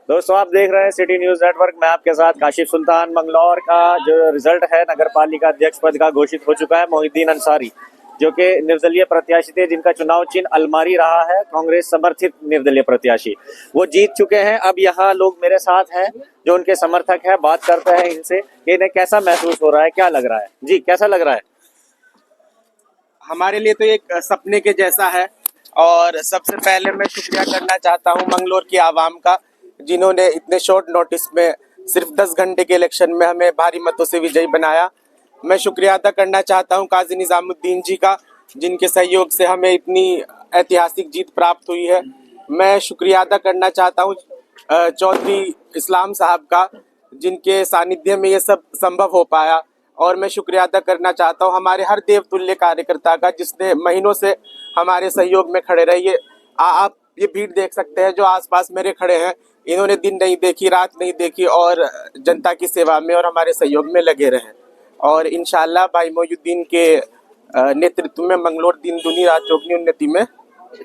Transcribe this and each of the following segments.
दोस्तों आप देख रहे हैं सिटी न्यूज नेटवर्क में आपके साथ काशिफ सुल्तान। मंगलौर का जो रिजल्ट है नगर पालिका अध्यक्ष पद का घोषित हो चुका है। मोहिद्दीन अंसारी जो कि निर्दलीय प्रत्याशी थे, जिनका चुनाव चिन्ह अलमारी रहा है, कांग्रेस समर्थित निर्दलीय प्रत्याशी, वो जीत चुके हैं। अब यहाँ लोग मेरे साथ हैं जो उनके समर्थक हैं, बात करते हैं इनसे कि इन्हें कैसा महसूस हो रहा है, क्या लग रहा है। जी, कैसा लग रहा है? हमारे लिए तो एक सपने के जैसा है। और सबसे पहले मैं शुक्रिया करना चाहता हूं मंगलौर की आवाम का, जिन्होंने इतने शॉर्ट नोटिस में सिर्फ 10 घंटे के इलेक्शन में हमें भारी मतों से विजयी बनाया। मैं शुक्रिया अदा करना चाहता हूं काजी निजामुद्दीन जी का, जिनके सहयोग से हमें इतनी ऐतिहासिक जीत प्राप्त हुई है। मैं शुक्रिया अदा करना चाहता हूं चौधरी इस्लाम साहब का, जिनके सानिध्य में ये सब संभव हो पाया। और मैं शुक्रिया अदा करना चाहता हूँ हमारे हर देवतुल्य कार्यकर्ता का, जिसने महीनों से हमारे सहयोग में खड़े रहिए। आप ये भीड़ देख सकते हैं जो आसपास मेरे खड़े हैं, इन्होंने दिन नहीं देखी, रात नहीं देखी और जनता की सेवा में और हमारे सहयोग में लगे रहे। और इंशाल्लाह भाई मोहिउद्दीन के नेतृत्व में मंगलौर दिन दुनी रात चौगनी उन्नति में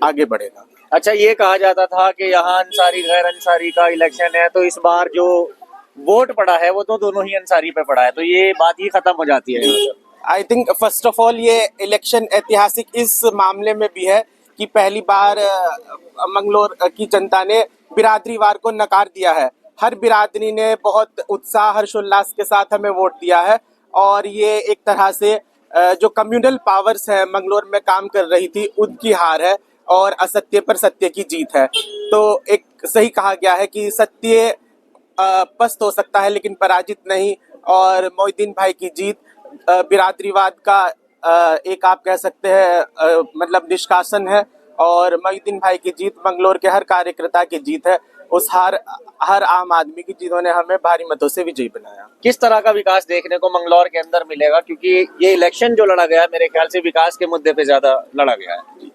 आगे बढ़ेगा। अच्छा, ये कहा जाता था कि यहाँ अंसारी गैर अंसारी का इलेक्शन है, तो इस बार जो वोट पड़ा है वो तो दोनों ही अंसारी पे पड़ा है, तो ये बात ही खत्म हो जाती है। I think first of all ये इलेक्शन ऐतिहासिक इस मामले में भी है कि पहली बार मंगलौर की जनता ने बिरादरीवार को नकार दिया है। हर बिरादरी ने बहुत उत्साह हर्षोल्लास के साथ हमें वोट दिया है। और ये एक तरह से जो कम्युनल पावर्स है मंगलौर में काम कर रही थी, उनकी हार है और असत्य पर सत्य की जीत है। तो एक सही कहा गया है कि सत्य पस्त हो सकता है लेकिन पराजित नहीं। और मोहिउद्दीन भाई की जीत बिरादरीवाद का एक आप कह सकते हैं मतलब निष्कासन है। और मोहिउद्दीन भाई की जीत मंगलौर के हर कार्यकर्ता की जीत है, उस हर आम आदमी की, जिन्होंने हमें भारी मतों से विजयी बनाया। किस तरह का विकास देखने को मंगलौर के अंदर मिलेगा, क्योंकि ये इलेक्शन जो लड़ा गया है मेरे ख्याल से विकास के मुद्दे पे ज्यादा लड़ा गया है।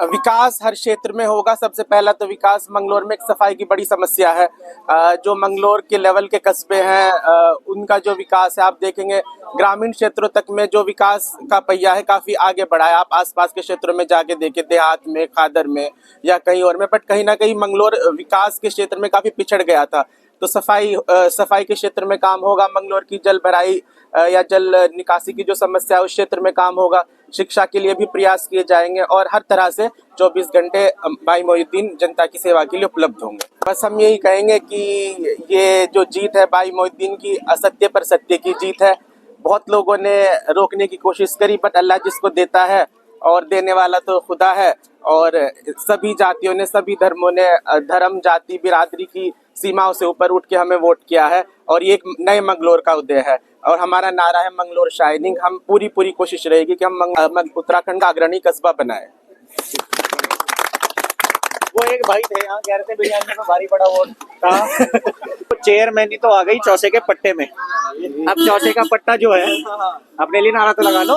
विकास हर क्षेत्र में होगा। सबसे पहला तो विकास मंगलौर में एक सफाई की बड़ी समस्या है। जो मंगलौर के लेवल के कस्बे हैं उनका जो विकास है, आप देखेंगे ग्रामीण क्षेत्रों तक में जो विकास का पहिया है काफी आगे बढ़ा है। आप आसपास के क्षेत्रों में जाके देखें, देहात में, खादर में या कहीं और में, बट कहीं ना कहीं मंगलौर विकास के क्षेत्र में काफी पिछड़ गया था। तो सफाई के क्षेत्र में काम होगा। मंगलौर की जल भराई या जल निकासी की जो समस्या है उस क्षेत्र में काम होगा। शिक्षा के लिए भी प्रयास किए जाएंगे और हर तरह से 24 घंटे भाई मोहिउद्दीन जनता की सेवा के लिए उपलब्ध होंगे। बस हम यही कहेंगे कि ये जो जीत है भाई मोहिउद्दीन की, असत्य पर सत्य की जीत है। बहुत लोगों ने रोकने की कोशिश करी, बट अल्लाह जिसको देता है और देने वाला तो खुदा है। और सभी जातियों ने, सभी धर्मों ने, धर्म, जाति, बिरादरी की सीमाओं से ऊपर उठ के हमें वोट किया है। और ये एक नए मंगलौर का उदय है और हमारा नारा है मंगलौर शाइनिंग। हम पूरी कोशिश रहेगी कि हम उत्तराखंड का अग्रणी कस्बा बनाए। वो एक भाई थे यहाँ, कह रहे थे बिरयानी में भारी बड़ा वोट था। चेयरमैन तो आ गई चौसे के पट्टे में। अब चौसे का पट्टा जो है, अपने लिए नारा तो लगा लो।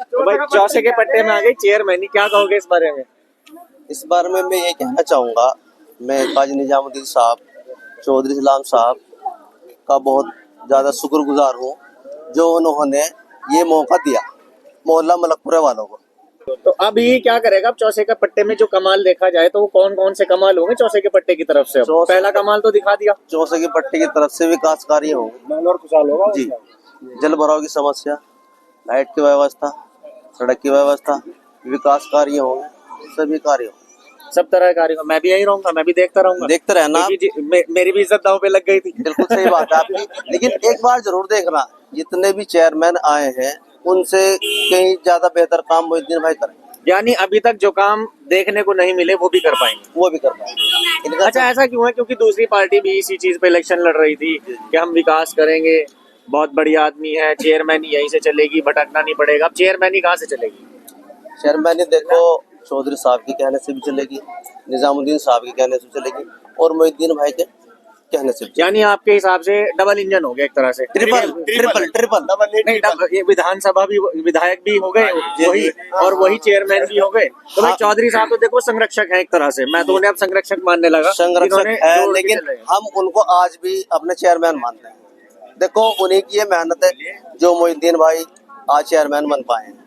तो भाई चौसे के पट्टे में आ गई चेयरमैन, क्या कहोगे इस बारे में? इस बारे में मैं ये कहना चाहूँगा, मैं काजी निजामुद्दीन साहब, चौधरी इस्लाम साहब का बहुत ज़्यादा शुक्रगुजार हूँ, जो उन्होंने ये मौका दिया मोहल्ला मलकपुरे वालों को। तो अब ये क्या करेगा? अब चौसे के पट्टे में जो कमाल देखा जाए तो वो कौन कौन से कमाल होंगे चौसे के पट्टे की तरफ से? पहला कमाल तो दिखा दिया, चौसे के पट्टे की तरफ से विकास कार्य होंगे, खुशहाल होगा जी। जल भराव की समस्या, लाइट की व्यवस्था, सड़क की व्यवस्था, विकास कार्य होंगे, सभी कार्य होंगे, सब तरह के कार्य। मैं भी यही रहूंगा, मैं भी देखता रहूंगा। देखते रहना। मेरी भी इज्जत दांव पे लग गई थी। बिल्कुल सही बात है आपकी, लेकिन एक बार जरूर देखना, जितने भी चेयरमैन आए हैं उनसे कहीं ज्यादा बेहतर काम मोहिउद्दीन भाई करें। यानी अभी तक जो काम देखने को नहीं मिले वो भी कर पाएंगे, वो भी कर पाएंगे। अच्छा, ऐसा क्यों है? क्योंकि दूसरी पार्टी भी इसी चीज पे इलेक्शन लड़ रही थी कि हम विकास करेंगे, बहुत बड़ी आदमी है, चेयरमैन यहीं से चलेगी, भटकना नहीं पड़ेगा। अब चेयरमैन ही कहाँ से चलेगी? चेयरमैन देखो, चौधरी साहब के कहने से भी चलेगी, निजामुद्दीन साहब के कहने से चलेगी और मोहिउद्दीन भाई के कहने से। यानी आपके हिसाब से डबल इंजन हो गया एक तरह से, ट्रिपल नहीं, विधानसभा भी, विधायक भी हो गए वही, और वही चेयरमैन भी हो गए। तो भाई चौधरी साहब तो देखो संरक्षक है एक तरह से, मैं तो उन्हें अब संरक्षक मानने लगा। संरक्षक है, लेकिन हम उनको आज भी अपने चेयरमैन मानते हैं। देखो, उन्हीं की ये मेहनत है जो मोहिउद्दीन भाई आज चेयरमैन बन पाए हैं।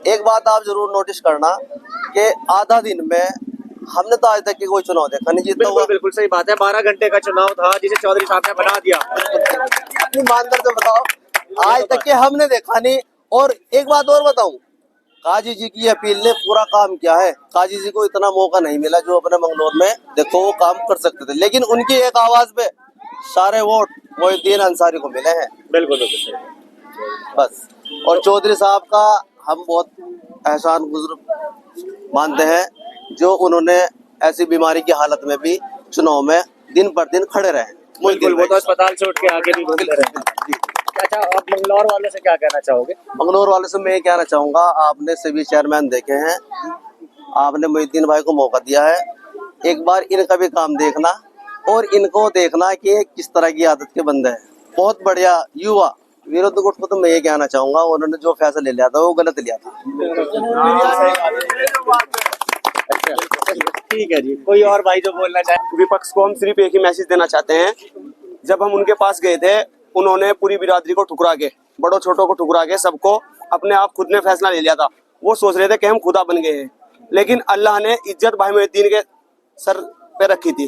एक बात आप जरूर नोटिस करना कि आधा दिन में हमने तो आज तक के कोई चुनाव देखा नहीं जीतता बिल्कुल हुआ। बिल्कुल सही बात है। 12 घंटे का चुनाव था जिसे चौधरी साहब ने बना दिया। अपनी ईमानदार से बताओ, आज तक के हमने देखा नहीं। और एक बात और बताऊं, काजी जी की अपील ने पूरा काम किया है। काजी जी को इतना मौका नहीं मिला जो अपने मंगलौर में देखो वो काम कर सकते थे, लेकिन उनकी एक आवाज पे सारे वोट मोहिउद्दीन अंसारी को मिले हैं। बिल्कुल बिल्कुल सही। बस। और चौधरी साहब का हम बहुत एहसान गुजर मानते हैं, जो उन्होंने ऐसी बीमारी की हालत में भी चुनाव में दिन पर दिन खड़े रहे। बिल्कुल, वो तो अस्पताल से उठ के आगे भी बोलते रहे। अच्छा, आप मंगलौर वाले से क्या कहना चाहोगे? मंगलौर वाले से मैं ये कहना चाहूंगा, आपने सभी चेयरमैन देखे हैं, आपने मोहिउद्दीन भाई को मौका दिया है, एक बार इनका भी काम देखना और इनको देखना कि ये किस तरह की आदत के बंदे हैं। बहुत बढ़िया युवा विरोध गुट को तो मैं ये कहना चाहूंगा, उन्होंने जो फैसला लिया था वो गलत लिया था। ठीक है जी, कोई और भाई जो बोलना चाहे? विपक्ष को हम सिर्फ एक ही मैसेज देना चाहते हैं, जब हम उनके पास गए थे उन्होंने पूरी बिरादरी को ठुकरा के, बड़ों छोटों को ठुकरा के, सबको अपने आप खुद ने फैसला ले लिया था। वो सोच रहे थे कि हम खुदा बन गए हैं, लेकिन अल्लाह ने इज्जत भाई मोहिउद्दीन के सर पे रखी थी।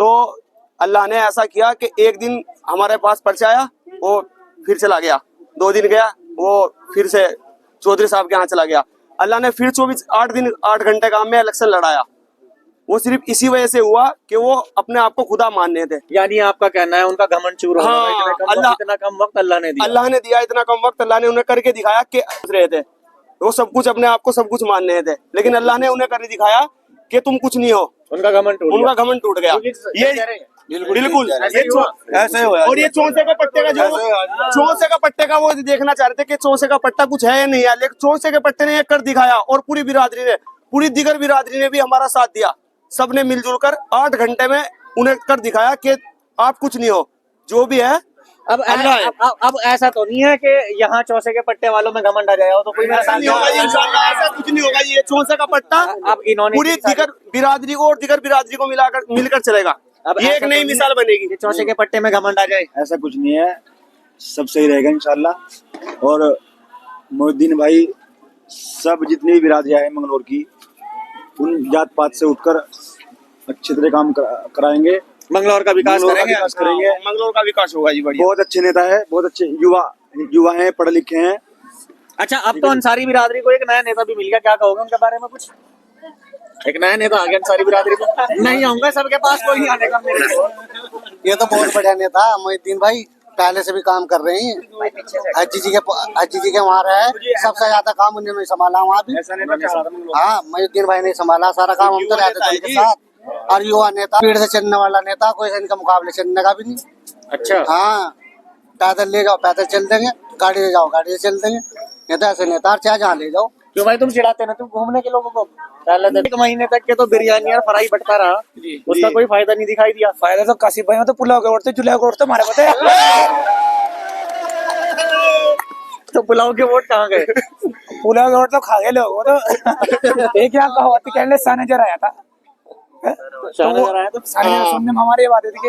तो अल्लाह ने ऐसा किया कि एक दिन हमारे पास पर्चा आया, वो फिर चला गया, 2 दिन गया, वो फिर से चौधरी साहब के यहाँ चला गया। अल्लाह ने फिर 8 घंटे का में इलेक्शन लड़ाया। वो सिर्फ इसी वजह से हुआ कि वो अपने आप को खुदा मानने थे। यानी आपका कहना है उनका घमंड चूर हो हाँ, गया, इतना कम वक्त अल्लाह ने दिया। अल्लाह ने दिया इतना कम वक्त, अल्लाह ने उन्हें करके दिखाया कि रहे थे वो सब कुछ, अपने आप को सब कुछ मानने थे, लेकिन अल्लाह ने उन्हें करके दिखाया कि तुम कुछ नहीं हो। उनका घमंड टूट गया। ये बिल्कुल ऐसे हुआ। और ये चौसे का पट्टे का, जो चौसे का पट्टे का वो देखना चाह रहे थे कि चौसे का पट्टा कुछ है या नहीं है, लेकिन चौसे के पट्टे ने ये कर दिखाया। और पूरी बिरादरी ने, पूरी दिगर बिरादरी ने भी हमारा साथ दिया। सबने मिलजुल कर 8 घंटे में उन्हें कर दिखाया कि आप कुछ नहीं हो, जो भी है अब ऐसा तो नहीं है कि यहाँ चौसे के पट्टे वालों में घमंड आ जाएगा, तो कोई ऐसा नहीं होगा इंशाल्लाह, ऐसा कुछ नहीं होगा। ये चौसे का पट्टा अब इन्होंने पूरी दिगर बिरादरी को और दिगर बिरादरी को मिलकर चलेगा। अब ये एक नई मिसाल बनेगी। चौसे के पट्टे में घमंड आ जाए, ऐसा कुछ नहीं है, सब सही रहेगा इंशाल्लाह। और मोहिउद्दीन भाई सब जितनी भी बिरादरियां हैं मंगलौर की, उन जात पात से उठकर अच्छे तरह काम कराएंगे, मंगलौर का विकास करेंगे। मंगलौर का विकास होगा जी। बढ़िया, बहुत अच्छे नेता है, बहुत अच्छे युवा हैं, पढ़े लिखे हैं। अच्छा, अब तो अंसारी बिरादरी को एक नया नेता भी मिल गया, क्या कहोगे उनके बारे में? कुछ एक नया नेता आ गया अंसारी बिरादरी को। नहीं आऊंगा, सबके पास कोई नहीं आने का मेरे को। ये तो बहुत बढ़िया नेता मोहिउद्दीन भाई, पहले से भी काम कर रहे हैं। अज्जी जी के वहाँ रहे, सबसे ज्यादा काम उन्होंने संभाला वहाँ भी। हाँ, मोहिउद्दीन भाई ने संभाला सारा काम, हम तो रहते थे उनके साथ। और युवा नेता, भीड़ से चलने वाला नेता, कोई इनका मुकाबले चलने का भी नहीं। अच्छा, हाँ, पैदल ले जाओ पैदल चल देंगे, गाड़ी ले जाओ गाड़ी से चल देंगे। नेता ऐसे नेता, चाहे जहाँ ले जाओ। क्यों भाई तुम चिढ़ाते ना, तुम घूमने के लोगों को? पहले 1 महीने तक के तो बिरयानी और फ्राई बटता रहा, उसका कोई फायदा नहीं दिखाई दिया। फायदा तो काशिफ भाई तो पुलाव के ओढ़ते, चूल्हे के ओढ़ते, हमारे पता है। तो पुलाव के वोट कहाँ गए? पुलाव के ओढ़ तो खा गए लोग। वो तो एक यहाँ कहावत कहने साने जर आया था, सुनने में हमारी बात थी कि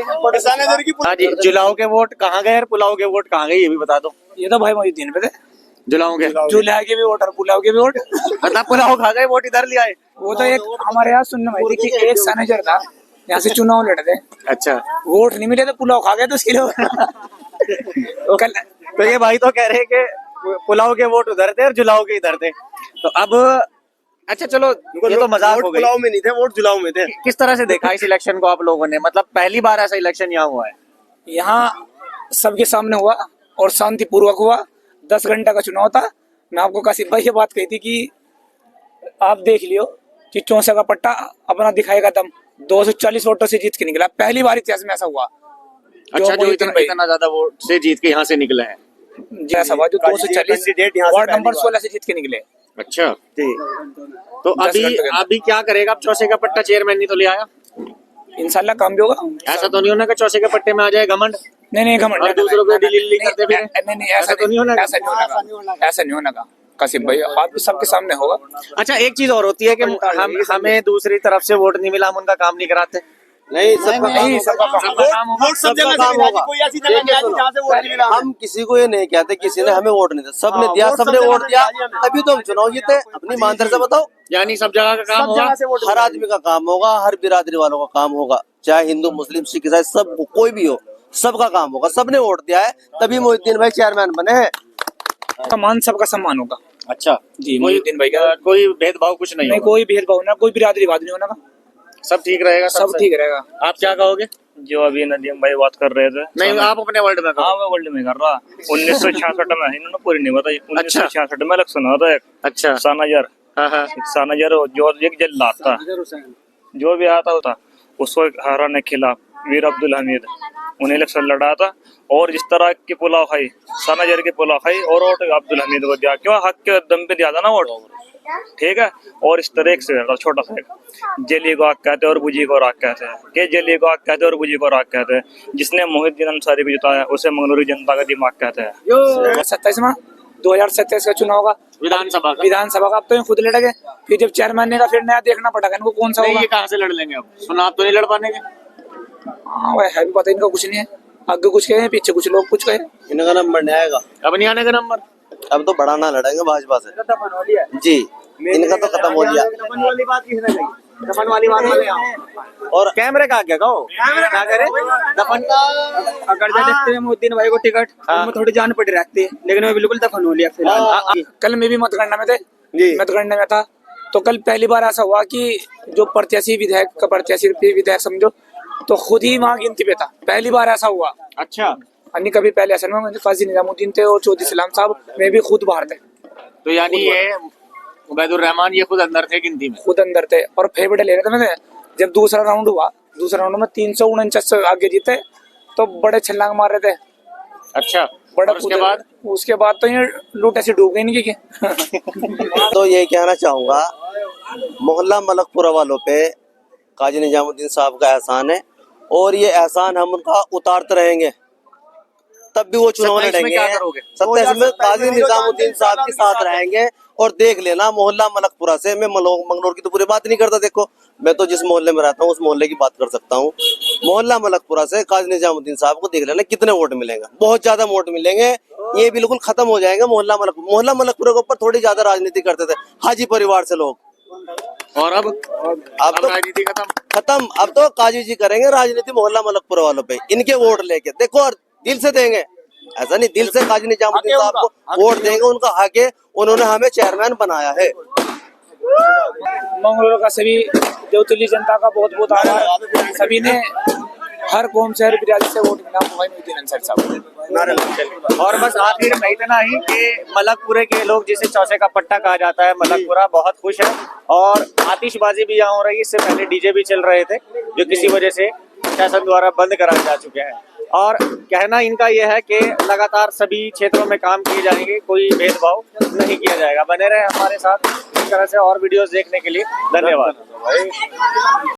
हाँ जी, जुलाओ के वोट कहाँ गए और पुलाव के वोट कहाँ गए, ये भी बता दो। ये तो भाई मोहिउद्दीन पे थे, जुलाओ के चूल्हा के भी वोट और पुलाव के भी वोट। मतलब पुलाव खा गए, वोट इधर ले आए। वो तो एक हमारे यहाँ सुनने में थी कि एक सैनेजर था, यहाँ से चुनाव लड़े थे। अच्छा, वोट नहीं मिले तो पुलाव खा गए, तो उसके लिए तो ये भाई तो कह रहे कि पुलाव के वोट उधर थे और जुलाओ के इधर थे। तो अब अच्छा चलो, ये तो मजाक हो गई। पुलाव में नहीं थे, वोट जुलाव में थे। किस तरह से देखा इस इलेक्शन को आप लोगों ने? मतलब पहली बार ऐसा इलेक्शन यहाँ हुआ है? यहाँ सबके सामने हुआ और शांतिपूर्वक हुआ। 10 घंटा का चुनाव था। मैं आपको काशिफ भाई ये बात कही थी कि आप देख लियो कि 64 का पट्टा अपना दिखाएगा दम। 240 वोटों से जीत के निकला, पहली बार इतिहास में ऐसा हुआ। अच्छा, जो इतना ज्यादा वोट से जीत के यहाँ से निकले हैं। जी ऐसा हुआ, जो 240 वार्ड नंबर 16 से जीत के निकले। अच्छा, तो अभी क्या करेगा? अब चौसे का पट्टा चेयरमैन नहीं तो ले आया, इंशाल्लाह काम भी होगा। ऐसा तो नहीं होना कि चौसे के पट्टे में आ जाए घमंड? नहीं घमंड, और दूसरों को डिलीवरी करते फिर? नहीं ऐसा तो नहीं होना, ऐसा नहीं होना का काशिफ भाई, आप सबके सामने होगा। अच्छा, एक चीज और होती है कि हमें दूसरी तरफ से वोट नहीं मिला, हम उनका काम नहीं कराते। नहीं, सबका काम होगा। सबका काम होगा। कोई ऐसी जगह नहीं आती जहाँ से वोट नहीं मिला। हम किसी को ये नहीं कहते किसी ने हमें वोट नहीं दिया, सबने दिया, सबने वोट दिया, तभी तो हम चुनाव जीते। अपनी ईमानदारी से बताओ। यानी सब जगह का काम होगा, हर आदमी का काम होगा, हर बिरादरी वालों का काम होगा, चाहे हिंदू मुस्लिम सिख ईसाई सब कोई भी हो, सबका काम होगा। सबने वोट दिया है तभी मोहिद्दीन भाई चेयरमैन बने हैं। सम्मान, सबका सम्मान होगा। अच्छा जी, मोहिद्दीन भाई का कोई भेदभाव कुछ नहीं नहीं, होगा, कोई भेदभाव ना, कोई बिरादरीवाद नहीं होना का, सब ठीक रहेगा, सब ठीक रहेगा। आप क्या कहोगे? जो अभी नदीम भाई बात कर रहे थे, नहीं, आप अपने वर्ल्ड में कहो। हाँ मैं वर्ल्ड में कर रहा। 1966 में इन्होंने पूरी नहीं बताई। 1966 में इलेक्शन हुआ था एक। अच्छा, सानाजर, हाँ, सानाजर जो एक जल्लाद था, जो भी आता होता उसको हराने के खिलाफ वीर अब्दुल हमीद उन्हें इलेक्शन लड़ा था। और जिस तरह की पुलाव खाई, सानाजर की पुलाव खाई और वोट अब्दुल हमीद को दिया, क्यों? हक के दम पे दिया था ना वोट, ठीक है। और इस तरह से छोटा सा जली को आग कहते हैं और बुझी को राग कहते हैं, के जली को आग कहते हैं और बुझी को राग कहते हैं। जिसने मोहिद्दीन अंसारी को जिताया उसे मंगलूरी जनता का दिमाग कहते हैं। 27 में 2027 का चुनाव होगा विधानसभा का। अब तो ये खुद लड़ गए, फिर जब चेयरमैन ने का फिर नया देखना पड़ेगा इनको कौन सा होगा। ये कहाँ से लड़ लेंगे अब? चुनाव तो नहीं लड़ पाने के। हाँ भाई, है भी पता इनका कुछ नहीं है, आगे कुछ कहे पीछे कुछ लोग कुछ कहे। इनका नंबर नहीं आएगा, अब नहीं आने का नंबर। अब तो बड़ा ना लड़ेंगे भाजपा से जी, इनका तो खत्म हो गया। दफन वाली बात किसने कही? दफन वाली बात वाले यहाँ। और कैमरे का क्या कहो, क्या करे? दफन अगर देखते हैं मोहिद्दीन भाई को टिकट, उनमें थोड़ी जान पड़ी रहती है, लेकिन वो बिल्कुल दफन हो लिया फिलहाल। कल मैं भी मतगणना में थे, मतगणना में था, तो कल पहली बार ऐसा हुआ कि जो प्रत्याशी विधायक समझो तो खुद ही वहाँ गिनती पे था, पहली बार ऐसा हुआ। अच्छा, अन्य कभी पहले ऐसा नहीं हुआ। काजी निजामुद्दीन थे और चौधरी सलाम साहब, मैं भी खुद बाहर थे, तो यानी ये उबैदुर रहमान ये खुद अंदर थे गिनती में, खुद अंदर थे और फेवरेट ले रहे थे मैंने। जब दूसरा राउंड हुआ, दूसरे राउंड में 349 से आगे जीते, तो बड़े छलांग मार रहे थे। अच्छा, बड़ा, उसके बाद तो ये लूट ऐसी डूब गई इनकी। तो ये कहना चाहूंगा मोहल्ला मलकपुरा वालों पे काजी निजामुद्दीन साहब का एहसान है, और ये एहसान हम उनका उतारते रहेंगे, तब भी वो चुनाव लड़ेंगे। 27 में काजी निजामुद्दीन साहब के साथ रहेंगे। और देख लेना, मोहल्ला मलकपुरा से, मैं मंगलौर की तो पूरी बात नहीं करता, देखो मैं तो जिस मोहल्ले में रहता हूँ उस मोहल्ले की बात कर सकता हूँ। मोहल्ला मलकपुरा से काजी निजामुद्दीन साहब को देख लेना कितने वोट मिलेंगे, बहुत ज्यादा वोट मिलेंगे। ये बिल्कुल खत्म हो जाएंगे मोहल्ला मलकपुरा के ऊपर थोड़ी ज्यादा राजनीति करते थे हाजी परिवार से लोग, और अब तो राजनीति खत्म। अब तो काजी जी करेंगे राजनीति मोहल्ला मलकपुरा वालों पे, इनके वोट लेके। देखो, और दिल से देंगे, ऐसा नहीं, दिल से काजी निजामुद्दीन साहब को वोट देंगे, उनका हक है, उन्होंने हमें चेयरमैन बनाया है। मंगलौर का सभी देवतुल्य जनता का बहुत बहुत आभार। सभी ने हर कौम से, हर बिरादरी से वोट मिला मोहिद्दीन अंसारी साहब। और बस आखिर में इतना ही कि मलकपुरे के लोग, जिसे चौसे का पट्टा कहा जाता है, मलकपुरा बहुत खुश है। और आतिशबाजी भी यहाँ हो रही है, इससे पहले डीजे भी चल रहे थे जो किसी वजह से शासन द्वारा बंद कराए जा चुके हैं। और कहना इनका यह है कि लगातार सभी क्षेत्रों में काम किए जाएंगे, कोई भेदभाव नहीं किया जाएगा। बने रहे हमारे साथ इस तरह से और वीडियोस देखने के लिए। धन्यवाद।